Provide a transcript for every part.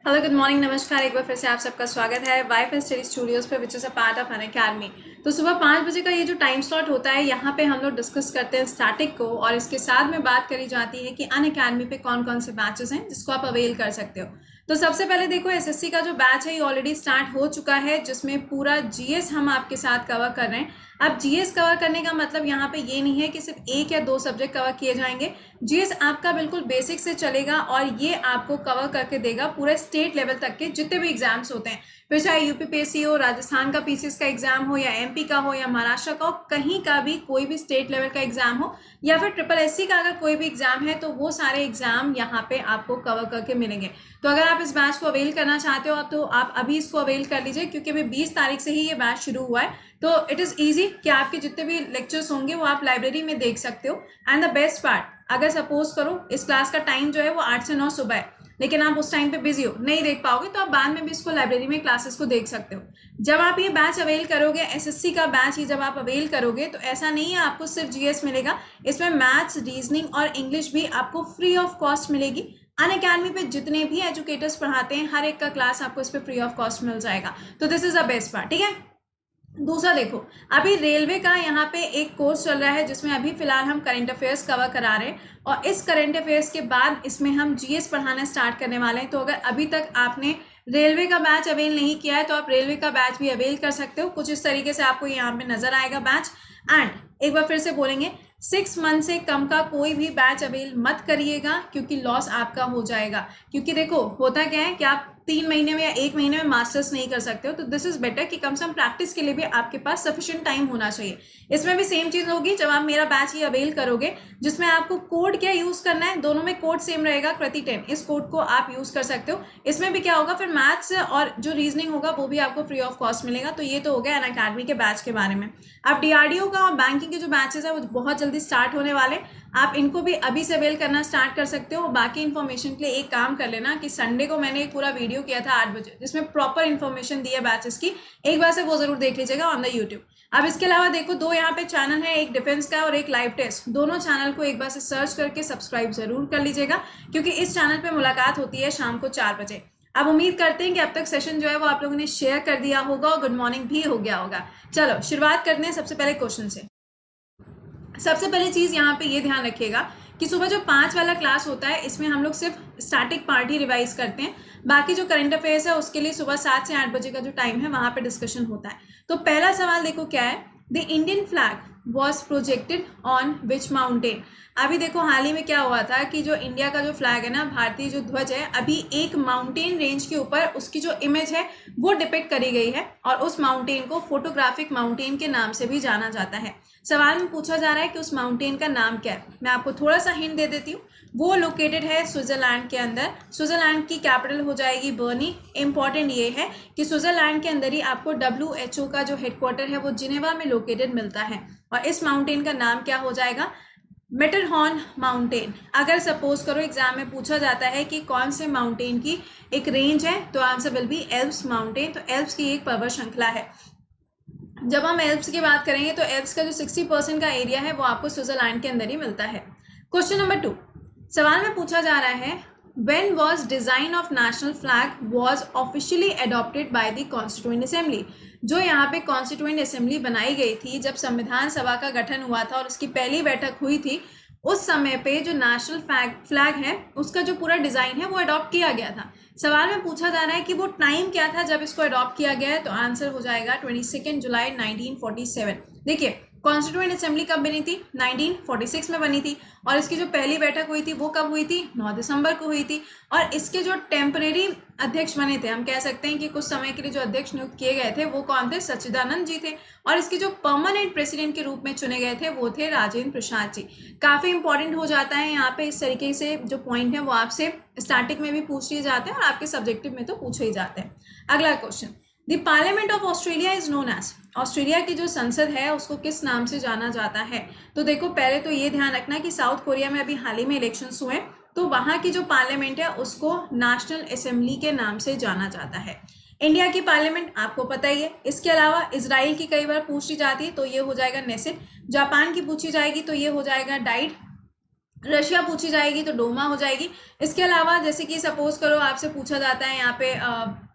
Hello good morning नमस्कार। एक बार फिर से आप सबका स्वागत है वाईफाई स्टडी स्टूडियोज पे, which is a part of an academy. तो सुबह 5 बजे का ये जो टाइम स्लॉट होता है, यहाँ पे हम लोग डिस्कस करते हैं स्टैटिक को, और इसके साथ में बात करी जाती है कि अन अकेडमी पे कौन कौन से बैचेस हैं जिसको आप अवेल कर सकते हो। तो सबसे पहले देखो, एसएससी का जो बैच है ये ऑलरेडी स्टार्ट हो चुका है, जिसमें पूरा जीएस हम आपके साथ कवर कर रहे हैं। अब जीएस कवर करने का मतलब यहाँ पे ये नहीं है कि सिर्फ 1 या 2 सब्जेक्ट कवर किए जाएंगे। जीएस आपका बिल्कुल बेसिक से चलेगा और ये आपको कवर करके देगा पूरे स्टेट लेवल तक के जितने भी एग्जाम्स होते हैं, फिर चाहे यूपीपीएससी हो, राजस्थान का पीसीएस का एग्जाम हो, या एमपी का हो, या महाराष्ट्र का हो, कहीं का भी कोई भी स्टेट लेवल का एग्जाम हो, या फिर ट्रिपल एससी का अगर कोई भी एग्जाम है, तो वो सारे एग्जाम यहाँ पे आपको कवर करके मिलेंगे। तो अगर आप इस बैच को अवेल करना चाहते हो तो आप अभी इसको अवेल कर लीजिए, क्योंकि अभी 20 तारीख से ही ये बैच शुरू हुआ है। तो इट इज ईजी कि आपके जितने भी लेक्चर्स होंगे वो आप लाइब्रेरी में देख सकते हो। एंड द बेस्ट पार्ट, अगर सपोज करो इस क्लास का टाइम जो है वो 8 से 9 सुबह है, लेकिन आप उस टाइम पे बिजी हो, नहीं देख पाओगे, तो आप बाद में भी इसको लाइब्रेरी में क्लासेस को देख सकते हो। जब आप ये बैच अवेल करोगे, एसएससी का बैच ही जब आप अवेल करोगे, तो ऐसा नहीं है आपको सिर्फ जीएस मिलेगा, इसमें मैथ्स, रीजनिंग और इंग्लिश भी आपको फ्री ऑफ कॉस्ट मिलेगी। अन अकेडमी पे जितने भी एजुकेटर्स पढ़ाते हैं, हर एक का क्लास आपको इस पर फ्री ऑफ कॉस्ट मिल जाएगा। तो this is the best part, ठीक है। दूसरा देखो, अभी रेलवे का यहाँ पे एक कोर्स चल रहा है जिसमें अभी फिलहाल हम करंट अफेयर्स कवर करा रहे हैं, और इस करंट अफेयर्स के बाद इसमें हम जीएस पढ़ाना स्टार्ट करने वाले हैं। तो अगर अभी तक आपने रेलवे का बैच अवेल नहीं किया है तो आप रेलवे का बैच भी अवेल कर सकते हो। कुछ इस तरीके से आपको यहाँ पे नजर आएगा बैच। एंड एक बार फिर से बोलेंगे, 6 मंथ से कम का कोई भी बैच अवेल मत करिएगा, क्योंकि लॉस आपका हो जाएगा। क्योंकि देखो होता क्या है कि आप 3 महीने में या 1 महीने में मास्टर्स नहीं कर सकते हो, तो दिस इज बेटर कि कम से कम प्रैक्टिस के लिए भी आपके पास सफिशिएंट टाइम होना चाहिए। इसमें भी सेम चीज होगी जब आप मेरा बैच ही अवेल करोगे, जिसमें आपको कोड क्या यूज करना है, दोनों में कोड सेम रहेगा, कृति 10, इस कोड को आप यूज कर सकते हो। इसमें भी क्या होगा, फिर मैथ्स और जो रीजनिंग होगा वो भी आपको फ्री ऑफ कॉस्ट मिलेगा। तो ये तो हो गया अनअकैडमी के बैच के बारे में। अब डीआरडीओ का और बैंकिंग के जो बैचेस है वो बहुत जल्दी स्टार्ट होने वाले, आप इनको भी अभी से अवेल करना स्टार्ट कर सकते हो। बाकी इन्फॉर्मेशन के लिए एक काम कर लेना कि संडे को मैंने एक पूरा वीडियो किया था 8 बजे, जिसमें प्रॉपर इन्फॉर्मेशन दी है बैचेस की, एक बार से वो जरूर देख लीजिएगा ऑन द यूट्यूब। अब इसके अलावा देखो, 2 यहाँ पे चैनल है, एक डिफेंस का और एक लाइव टेस्ट। दोनों चैनल को एक बार से सर्च करके सब्सक्राइब जरूर कर लीजिएगा, क्योंकि इस चैनल पे मुलाकात होती है शाम को 4 बजे। अब उम्मीद करते हैं कि अब तक सेशन जो है वो आप लोगों ने शेयर कर दिया होगा और गुड मॉर्निंग भी हो गया होगा। चलो शुरुआत करते हैं सबसे पहले क्वेश्चन से। सबसे पहले चीज यहाँ पे ये ध्यान रखिएगा कि सुबह जो 5 वाला क्लास होता है, इसमें हम लोग सिर्फ स्टैटिक पार्ट ही रिवाइज करते हैं। बाकी जो करंट अफेयर्स है उसके लिए सुबह 7 से 8 बजे का जो टाइम है वहां पे डिस्कशन होता है। तो पहला सवाल देखो क्या है, the Indian flag was projected on which mountain. अभी देखो हाल ही में क्या हुआ था कि जो इंडिया का जो फ्लैग है ना, भारतीय जो ध्वज है, अभी एक माउंटेन रेंज के ऊपर उसकी जो इमेज है वो डिपिक्ट करी गई है, और उस माउंटेन को फोटोग्राफिक माउंटेन के नाम से भी जाना जाता है। सवाल में पूछा जा रहा है कि उस माउंटेन का नाम क्या है। मैं आपको थोड़ा सा हिंट दे देती हूँ, वो लोकेटेड है स्विट्जरलैंड के अंदर। स्विट्जरलैंड की कैपिटल हो जाएगी बर्नी। इंपॉर्टेंट ये है कि स्विट्जरलैंड के अंदर ही आपको WHO का जो हेडक्वार्टर है वो जिनेवा में लोकेटेड मिलता है, और इस माउंटेन का नाम क्या हो जाएगा, मेटरहॉर्न माउंटेन। अगर सपोज करो एग्जाम में पूछा जाता है कि कौन से माउंटेन की एक रेंज है, तो answer will be Alps mountain. तो एल्प्स की एक पर्वत श्रृंखला है। जब हम एल्प्स की बात करेंगे तो एल्प्स का जो 60% का एरिया है वो आपको स्विट्जरलैंड के अंदर ही मिलता है। क्वेश्चन नंबर 2, सवाल में पूछा जा रहा है, when was design of national flag was officially adopted by the constituent assembly. जो यहाँ पे कॉन्स्टिट्यूएंट असेंबली बनाई गई थी, जब संविधान सभा का गठन हुआ था और उसकी पहली बैठक हुई थी, उस समय पे जो नेशनल फ्लैग है उसका जो पूरा डिजाइन है वो अडॉप्ट किया गया था। सवाल में पूछा जा रहा है कि वो टाइम क्या था जब इसको अडॉप्ट किया गया है, तो आंसर हो जाएगा 22 जुलाई 1947। देखिए कॉन्स्टिट्यूएंट असेंबली कब बनी थी, 1946 में बनी थी, और इसकी जो पहली बैठक हुई थी वो कब हुई थी, 9 दिसंबर को हुई थी। और इसके जो टेम्परेरी अध्यक्ष बने थे, हम कह सकते हैं कि कुछ समय के लिए जो अध्यक्ष नियुक्त किए गए थे वो कौन थे, सच्चिदानंद जी थे, और इसके जो परमानेंट प्रेसिडेंट के रूप में चुने गए थे वो थे राजेंद्र प्रसाद जी। काफी इंपॉर्टेंट हो जाता है यहाँ पे, इस तरीके से जो पॉइंट है वो आपसे स्टैटिक में भी पूछ लिए जाते हैं और आपके सब्जेक्टिव में तो पूछे ही जाते हैं। अगला question, the parliament of Australia is known as. Australia की जो संसद है उसको किस नाम से जाना जाता है। तो देखो पहले तो ये ध्यान रखना कि साउथ कोरिया में अभी हाल ही में इलेक्शंस हुए, तो वहां की जो पार्लियामेंट है उसको नेशनल असेंबली के नाम से जाना जाता है। इंडिया की पार्लियामेंट आपको पता ही है। इसके अलावा इजराइल की कई बार पूछी जाती है, तो ये हो जाएगा नेसेट। जापान की पूछी जाएगी तो ये हो जाएगा डाइट। रशिया पूछी जाएगी तो डोमा हो जाएगी। इसके अलावा जैसे कि सपोज करो आपसे पूछा जाता है यहाँ पे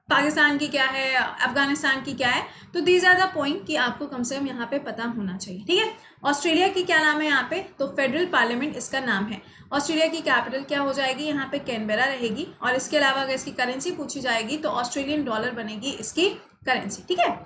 पाकिस्तान की क्या है, अफगानिस्तान की क्या है, तो दीज आर द पॉइंट कि आपको कम से कम यहाँ पे पता होना चाहिए, ठीक है। ऑस्ट्रेलिया की क्या नाम है यहाँ पे, तो फेडरल पार्लियामेंट इसका नाम है। ऑस्ट्रेलिया की कैपिटल क्या हो जाएगी, यहाँ पे कैनबेरा रहेगी। और इसके अलावा अगर इसकी करेंसी पूछी जाएगी तो ऑस्ट्रेलियन डॉलर बनेगी इसकी करेंसी, ठीक है।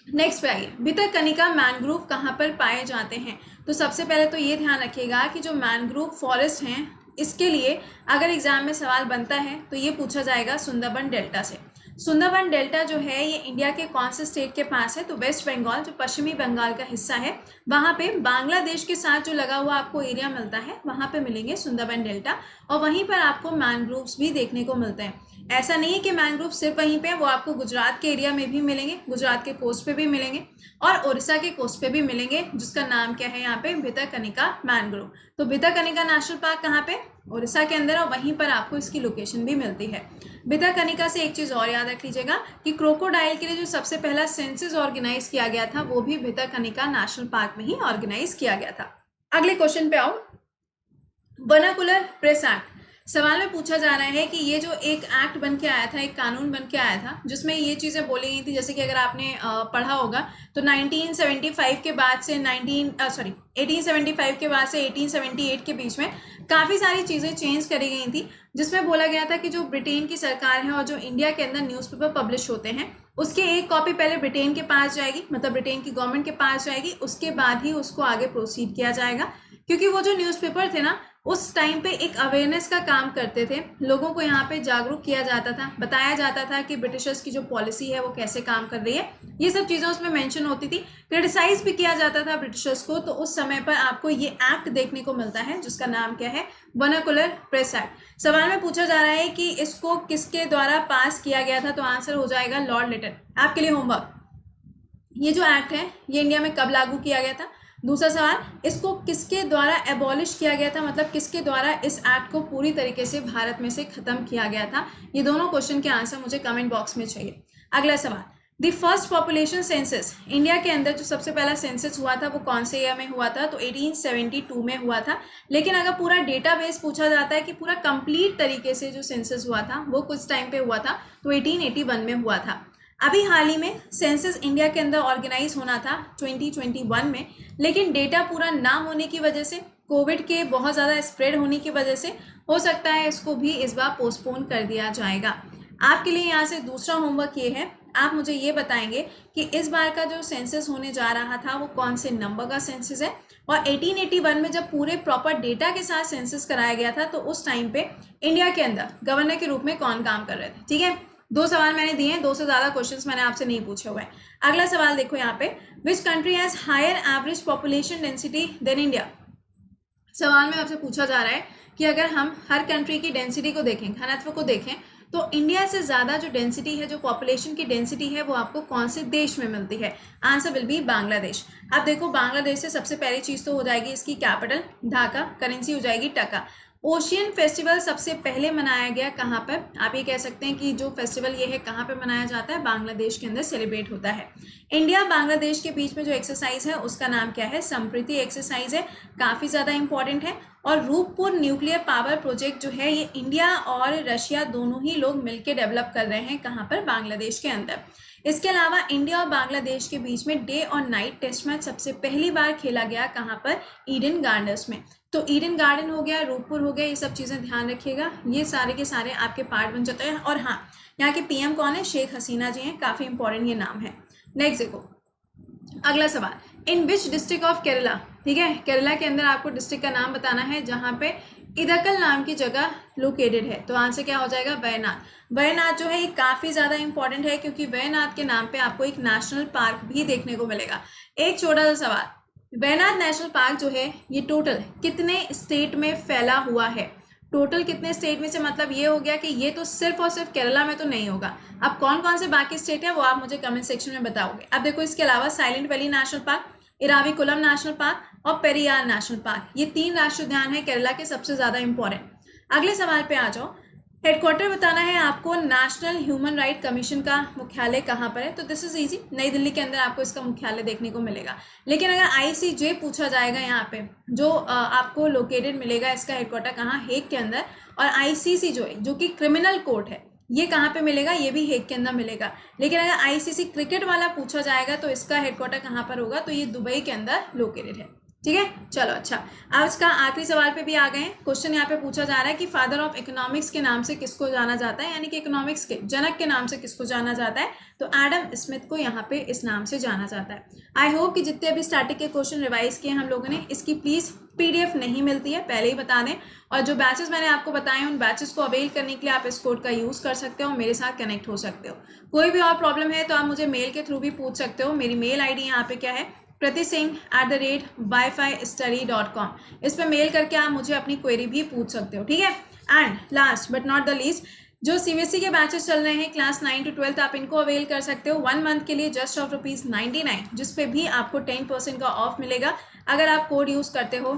नेक्स्ट पे आइए, भितरकनिका मैनग्रोव कहाँ पर पाए जाते हैं। तो सबसे पहले तो ये ध्यान रखिएगा कि जो मैनग्रोव फॉरेस्ट हैं इसके लिए अगर एग्जाम में सवाल बनता है तो ये पूछा जाएगा सुंदरबन डेल्टा से। सुंदरबन डेल्टा जो है ये इंडिया के कौन से स्टेट के पास है, तो वेस्ट बंगाल, जो पश्चिमी बंगाल का हिस्सा है वहाँ पे बांग्लादेश के साथ जो लगा हुआ आपको एरिया मिलता है वहाँ पे मिलेंगे सुंदरबन डेल्टा, और वहीं पर आपको मैनग्रोव्स भी देखने को मिलते हैं। ऐसा नहीं है कि मैनग्रोव सिर्फ वहीं पे, वो आपको गुजरात के एरिया में भी मिलेंगे, गुजरात के कोस्ट पे भी मिलेंगे और उड़ीसा के कोस्ट पे भी मिलेंगे, जिसका नाम क्या है यहाँ पे, भितरकनिका मैनग्रोव। तो भितरकनिका नेशनल पार्क कहाँ पे, उड़ीसा के अंदर, और वहीं पर आपको इसकी लोकेशन भी मिलती है। भितरकनिका से एक चीज और याद रख लीजिएगा कि क्रोकोडाइल के लिए जो सबसे पहला सेंसस ऑर्गेनाइज किया गया था वो भी भितरकनिका नेशनल पार्क में ही ऑर्गेनाइज किया गया था। अगले क्वेश्चन पे आओ, वर्नाकुलर प्रेस एक्ट। सवाल में पूछा जा रहा है कि ये जो एक एक्ट बन के आया था, एक कानून बन के आया था जिसमें ये चीज़ें बोली गई थी, जैसे कि अगर आपने पढ़ा होगा तो 1975 के बाद से 1875 के बाद से 1878 के बीच में काफ़ी सारी चीज़ें चेंज करी गई थी, जिसमें बोला गया था कि जो ब्रिटेन की सरकार है और जो इंडिया के अंदर न्यूज़पेपर पब्लिश होते हैं उसके एक कॉपी पहले ब्रिटेन के पास जाएगी, मतलब ब्रिटेन की गवर्नमेंट के पास जाएगी, उसके बाद ही उसको आगे प्रोसीड किया जाएगा। क्योंकि वो जो न्यूज़पेपर थे ना उस टाइम पे एक अवेयरनेस का काम करते थे, लोगों को यहाँ पे जागरूक किया जाता था, बताया जाता था कि ब्रिटिशर्स की जो पॉलिसी है वो कैसे काम कर रही है, ये सब चीज़ें उसमें मेंशन होती थी। क्रिटिसाइज भी किया जाता था ब्रिटिशर्स को, तो उस समय पर आपको ये एक्ट देखने को मिलता है जिसका नाम क्या है, वर्नाकुलर प्रेस एक्ट। सवाल में पूछा जा रहा है कि इसको किसके द्वारा पास किया गया था, तो आंसर हो जाएगा लॉर्ड लिटन। आपके लिए होमवर्क, ये जो एक्ट है ये इंडिया में कब लागू किया गया था। दूसरा सवाल, इसको किसके द्वारा एबॉलिश किया गया था, मतलब किसके द्वारा इस एक्ट को पूरी तरीके से भारत में से खत्म किया गया था। ये दोनों क्वेश्चन के आंसर मुझे कमेंट बॉक्स में चाहिए। अगला सवाल, the first population census, India के अंदर जो सबसे पहला सेंसस हुआ था वो कौन से ईयर में हुआ था, तो 1872 में हुआ था। लेकिन अगर पूरा डेटाबेस पूछा जाता है कि पूरा कंप्लीट तरीके से जो सेंसस हुआ था वो कुछ टाइम पे हुआ था, तो 1881 में हुआ था। अभी हाल ही में सेंसस इंडिया के अंदर ऑर्गेनाइज होना था 2021 में, लेकिन डेटा पूरा ना होने की वजह से, कोविड के बहुत ज़्यादा स्प्रेड होने की वजह से हो सकता है इसको भी इस बार पोस्टपोन कर दिया जाएगा। आपके लिए यहाँ से दूसरा होमवर्क ये है, आप मुझे ये बताएंगे कि इस बार का जो सेंसस होने जा रहा था वो कौन से नंबर का सेंसस है, और 1881 में जब पूरे प्रॉपर डेटा के साथ सेंसस कराया गया था तो उस टाइम पे इंडिया के अंदर गवर्नर के रूप में कौन काम कर रहे थे। ठीक है, दो सवाल मैंने दिए हैं, दो से ज़्यादा क्वेश्चंस मैंने आपसे नहीं पूछे हुए हैं। अगला सवाल देखो यहाँ पे, which country has higher average population density than India. सवाल में आपसे पूछा जा रहा है कि अगर हम हर कंट्री की डेंसिटी को देखें, घनत्व को देखें, तो इंडिया से ज़्यादा जो डेंसिटी है, जो पॉपुलेशन की डेंसिटी है, वो आपको कौन से देश में मिलती है। Answer will be Bangladesh. अब देखो, बांग्लादेश से सबसे पहली चीज़ तो हो जाएगी इसकी कैपिटल ढाका, करेंसी हो जाएगी टका। ओशियन फेस्टिवल सबसे पहले मनाया गया कहाँ पर, आप ये कह सकते हैं कि जो फेस्टिवल ये है कहाँ पर मनाया जाता है, बांग्लादेश के अंदर सेलिब्रेट होता है। इंडिया बांग्लादेश के बीच में जो एक्सरसाइज है उसका नाम क्या है, संप्रीति एक्सरसाइज है, काफ़ी ज़्यादा इंपॉर्टेंट है। और रूपपुर न्यूक्लियर पावर प्रोजेक्ट जो है ये इंडिया और रशिया दोनों ही लोग मिलकर डेवलप कर रहे हैं, कहाँ पर, बांग्लादेश के अंदर। इसके अलावा इंडिया और बांग्लादेश के बीच में डे और नाइट टेस्ट मैच सबसे पहली बार खेला गया कहाँ पर, ईडन गार्डन्स में। तो ईडन गार्डन हो गया, रूपपुर हो गया, ये सब चीज़ें ध्यान रखिएगा, ये सारे के सारे आपके पार्ट बन जाते हैं। और हाँ, यहाँ के पीएम कौन है, शेख हसीना जी हैं, काफ़ी इंपॉर्टेंट ये नाम है। नेक्स्ट देखो, अगला सवाल, इन विच डिस्ट्रिक्ट ऑफ केरला। ठीक है, केरला के अंदर आपको डिस्ट्रिक्ट का नाम बताना है जहाँ पे इदकल नाम की जगह लोकेटेड है। तो आंसर क्या हो जाएगा, वयनाड। वयनाड जो है ये काफ़ी ज़्यादा इंपॉर्टेंट है, क्योंकि वयनाड के नाम पे आपको एक नेशनल पार्क भी देखने को मिलेगा। एक छोटा सा सवाल, वयनाड नेशनल पार्क जो है ये टोटल कितने स्टेट में फैला हुआ है। टोटल कितने स्टेट में से मतलब ये हो गया कि ये तो सिर्फ और सिर्फ केरला में तो नहीं होगा। अब कौन कौन से बाकी स्टेट है वो आप मुझे कमेंट सेक्शन में बताओगे। अब देखो, इसके अलावा silent valley national park, Eravikulam national park और पेरियार नेशनल पार्क, ये 3 राष्ट्रीय उद्यान है केरला के सबसे ज़्यादा इंपॉर्टेंट। अगले सवाल पे आ जाओ, हेडक्वार्टर बताना है आपको, नेशनल ह्यूमन राइट कमीशन का मुख्यालय कहाँ पर है, तो दिस इज इजी, नई दिल्ली के अंदर आपको इसका मुख्यालय देखने को मिलेगा। लेकिन अगर आईसीजे पूछा जाएगा यहाँ पे, जो आपको लोकेटेड मिलेगा इसका हेडक्वार्टर कहाँ, हेग के अंदर। और आईसीसी जो है, जो कि क्रिमिनल कोर्ट है, ये कहाँ पे मिलेगा, ये भी हेग के अंदर मिलेगा। लेकिन अगर आईसीसी क्रिकेट वाला पूछा जाएगा तो इसका हेडक्वार्टर कहाँ पर होगा, तो ये दुबई के अंदर लोकेटेड है। ठीक है, चलो अच्छा, आज का आखिरी सवाल पे भी आ गए। क्वेश्चन यहाँ पे पूछा जा रहा है कि फादर ऑफ इकोनॉमिक्स के नाम से किसको जाना जाता है, यानी कि इकोनॉमिक्स के जनक के नाम से किसको जाना जाता है, तो एडम स्मिथ को यहाँ पे इस नाम से जाना जाता है। आई होप कि जितने अभी स्टैटिक के क्वेश्चन रिवाइज किए हम लोगों ने, इसकी प्लीज पीडीएफ नहीं मिलती है, पहले ही बता दें। और जो बैचेस मैंने आपको बताए उन बैचेस को अवेल करने के लिए आप इस कोड का यूज कर सकते हो, मेरे साथ कनेक्ट हो सकते हो। कोई भी और प्रॉब्लम है तो आप मुझे मेल के थ्रू भी पूछ सकते हो। मेरी मेल आईडी यहाँ पे क्या है, pratisingh@wifistudy.com, इस पर मेल करके आप मुझे अपनी क्वेरी भी पूछ सकते हो। ठीक है, and last but not the least, जो सीबीएसई के बैचेस चल रहे हैं क्लास 9 to 12, आप इनको अवेल कर सकते हो 1 मंथ के लिए जस्ट ऑफ ₹99, जिसपे भी आपको 10% का ऑफ मिलेगा अगर आप कोड यूज करते हो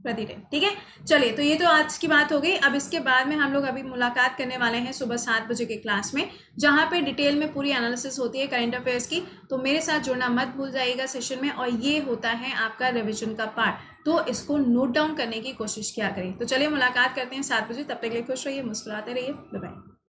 प्रतिदिन। ठीक है, चलिए, तो ये तो आज की बात हो गई। अब इसके बाद में हम लोग अभी मुलाकात करने वाले हैं सुबह 7 बजे के क्लास में, जहां पे डिटेल में पूरी एनालिसिस होती है करंट अफेयर्स की। तो मेरे साथ जुड़ना मत भूल जाइएगा सेशन में, और ये होता है आपका रिविजन का पार्ट, तो इसको नोट डाउन करने की कोशिश किया करें। तो चलिए मुलाकात करते हैं 7 बजे, तब तक के लिए खुश रहिए, मुस्कुराते रहिए, बाय बाय।